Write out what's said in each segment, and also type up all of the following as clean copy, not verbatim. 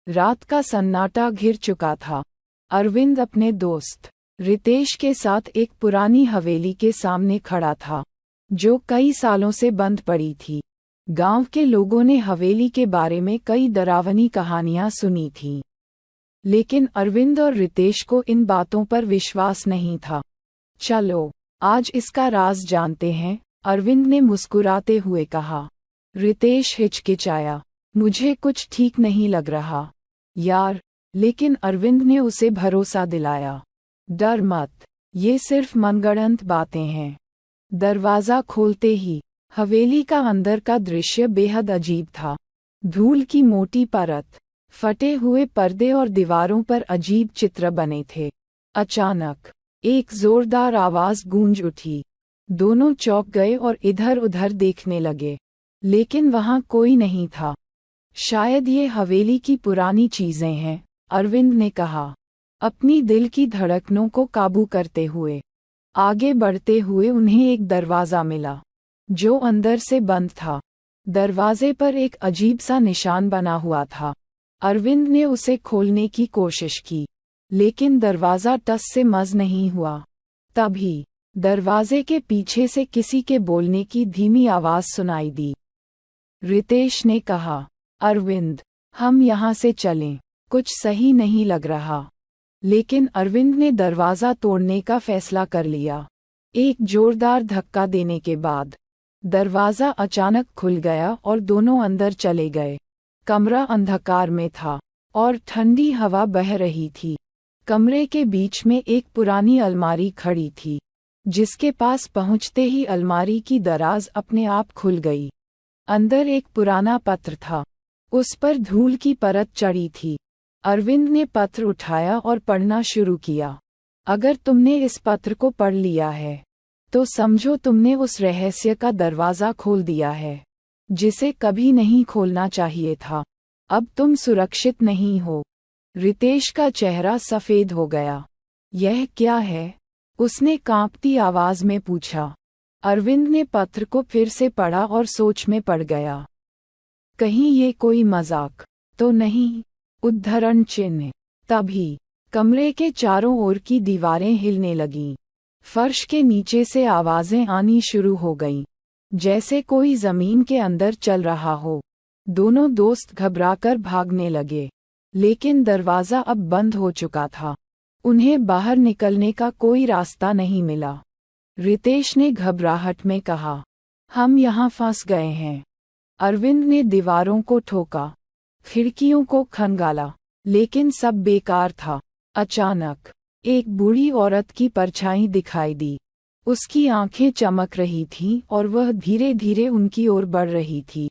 रात का सन्नाटा घिर चुका था। अरविंद अपने दोस्त रितेश के साथ एक पुरानी हवेली के सामने खड़ा था, जो कई सालों से बंद पड़ी थी। गांव के लोगों ने हवेली के बारे में कई डरावनी कहानियां सुनी थीं, लेकिन अरविंद और रितेश को इन बातों पर विश्वास नहीं था। चलो, आज इसका राज जानते हैं, अरविंद ने मुस्कुराते हुए कहा। रितेश हिचकिचाया। मुझे कुछ ठीक नहीं लग रहा यार, लेकिन अरविंद ने उसे भरोसा दिलाया। डर मत, ये सिर्फ मनगढ़ंत बातें हैं। दरवाज़ा खोलते ही हवेली का अंदर का दृश्य बेहद अजीब था। धूल की मोटी परत, फटे हुए पर्दे और दीवारों पर अजीब चित्र बने थे। अचानक एक जोरदार आवाज़ गूंज उठी। दोनों चौंक गए और इधर-उधर देखने लगे, लेकिन वहां कोई नहीं था। शायद ये हवेली की पुरानी चीजें हैं, अरविंद ने कहा, अपनी दिल की धड़कनों को काबू करते हुए। आगे बढ़ते हुए उन्हें एक दरवाज़ा मिला, जो अंदर से बंद था। दरवाजे पर एक अजीब सा निशान बना हुआ था। अरविंद ने उसे खोलने की कोशिश की, लेकिन दरवाज़ा टस से मस नहीं हुआ। तभी दरवाजे के पीछे से किसी के बोलने की धीमी आवाज़ सुनाई दी। रितेश ने कहा, अरविंद, हम यहाँ से चलें, कुछ सही नहीं लग रहा। लेकिन अरविंद ने दरवाज़ा तोड़ने का फैसला कर लिया। एक जोरदार धक्का देने के बाद दरवाज़ा अचानक खुल गया और दोनों अंदर चले गए। कमरा अंधकार में था और ठंडी हवा बह रही थी। कमरे के बीच में एक पुरानी अलमारी खड़ी थी, जिसके पास पहुंचते ही अलमारी की दराज अपने आप खुल गई। अंदर एक पुराना पत्र था, उस पर धूल की परत चढ़ी थी। अरविंद ने पत्र उठाया और पढ़ना शुरू किया। अगर तुमने इस पत्र को पढ़ लिया है, तो समझो तुमने उस रहस्य का दरवाज़ा खोल दिया है, जिसे कभी नहीं खोलना चाहिए था। अब तुम सुरक्षित नहीं हो। रितेश का चेहरा सफ़ेद हो गया। यह क्या है? उसने कांपती आवाज़ में पूछा। अरविंद ने पत्र को फिर से पढ़ा और सोच में पड़ गया। कहीं ये कोई मजाक तो नहीं? उद्धरण चिन्ह। तभी कमरे के चारों ओर की दीवारें हिलने लगीं। फर्श के नीचे से आवाज़ें आनी शुरू हो गईं, जैसे कोई ज़मीन के अंदर चल रहा हो। दोनों दोस्त घबराकर भागने लगे, लेकिन दरवाज़ा अब बंद हो चुका था। उन्हें बाहर निकलने का कोई रास्ता नहीं मिला। रितेश ने घबराहट में कहा, हम यहाँ फंस गए हैं। अरविंद ने दीवारों को ठोका, खिड़कियों को खंगाला, लेकिन सब बेकार था। अचानक एक बूढ़ी औरत की परछाई दिखाई दी। उसकी आंखें चमक रही थीं और वह धीरे धीरे उनकी ओर बढ़ रही थी।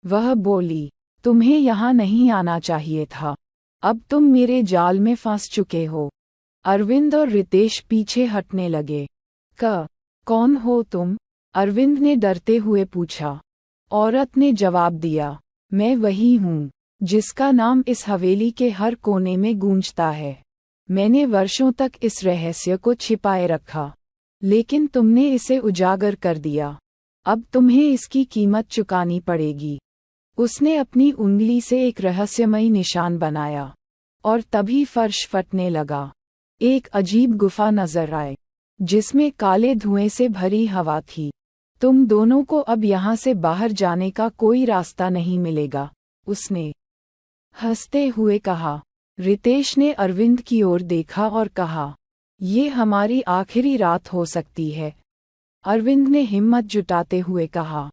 वह बोली, तुम्हें यहाँ नहीं आना चाहिए था। अब तुम मेरे जाल में फंस चुके हो। अरविंद और रितेश पीछे हटने लगे। कौन हो तुम? अरविंद ने डरते हुए पूछा। औरत ने जवाब दिया, मैं वही हूँ, जिसका नाम इस हवेली के हर कोने में गूंजता है। मैंने वर्षों तक इस रहस्य को छिपाए रखा, लेकिन तुमने इसे उजागर कर दिया। अब तुम्हें इसकी कीमत चुकानी पड़ेगी। उसने अपनी उंगली से एक रहस्यमयी निशान बनाया, और तभी फर्श फटने लगा। एक अजीब गुफा नजर आए, जिसमें काले धुएं से भरी हवा थी। तुम दोनों को अब यहाँ से बाहर जाने का कोई रास्ता नहीं मिलेगा, उसने हंसते हुए कहा। रितेश ने अरविंद की ओर देखा और कहा, ये हमारी आखिरी रात हो सकती है। अरविंद ने हिम्मत जुटाते हुए कहा,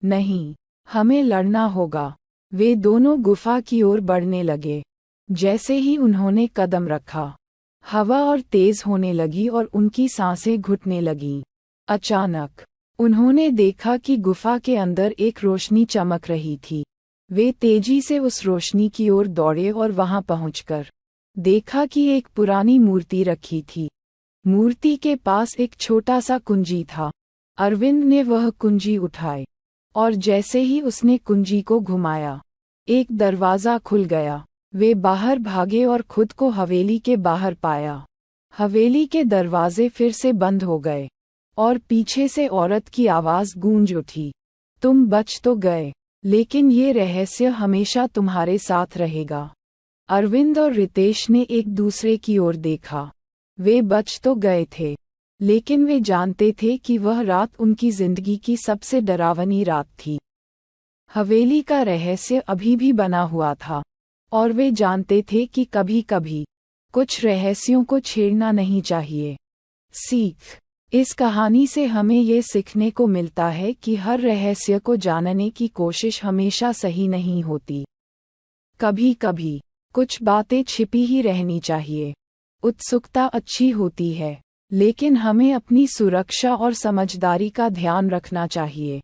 नहीं, हमें लड़ना होगा। वे दोनों गुफा की ओर बढ़ने लगे। जैसे ही उन्होंने कदम रखा, हवा और तेज होने लगी और उनकी सांसें घुटने लगीं। अचानक उन्होंने देखा कि गुफा के अंदर एक रोशनी चमक रही थी। वे तेजी से उस रोशनी की ओर दौड़े और वहां पहुंचकर देखा कि एक पुरानी मूर्ति रखी थी। मूर्ति के पास एक छोटा सा कुंजी था। अरविंद ने वह कुंजी उठाई, और जैसे ही उसने कुंजी को घुमाया, एक दरवाज़ा खुल गया। वे बाहर भागे और खुद को हवेली के बाहर पाया। हवेली के दरवाजे फिर से बंद हो गए, और पीछे से औरत की आवाज़ गूंज उठी, तुम बच तो गए, लेकिन ये रहस्य हमेशा तुम्हारे साथ रहेगा। अरविंद और रितेश ने एक दूसरे की ओर देखा। वे बच तो गए थे, लेकिन वे जानते थे कि वह रात उनकी जिंदगी की सबसे डरावनी रात थी। हवेली का रहस्य अभी भी बना हुआ था, और वे जानते थे कि कभी कभी कुछ रहस्यों को छेड़ना नहीं चाहिए। सीख: इस कहानी से हमें ये सीखने को मिलता है कि हर रहस्य को जानने की कोशिश हमेशा सही नहीं होती। कभी कभी कुछ बातें छिपी ही रहनी चाहिए। उत्सुकता अच्छी होती है, लेकिन हमें अपनी सुरक्षा और समझदारी का ध्यान रखना चाहिए।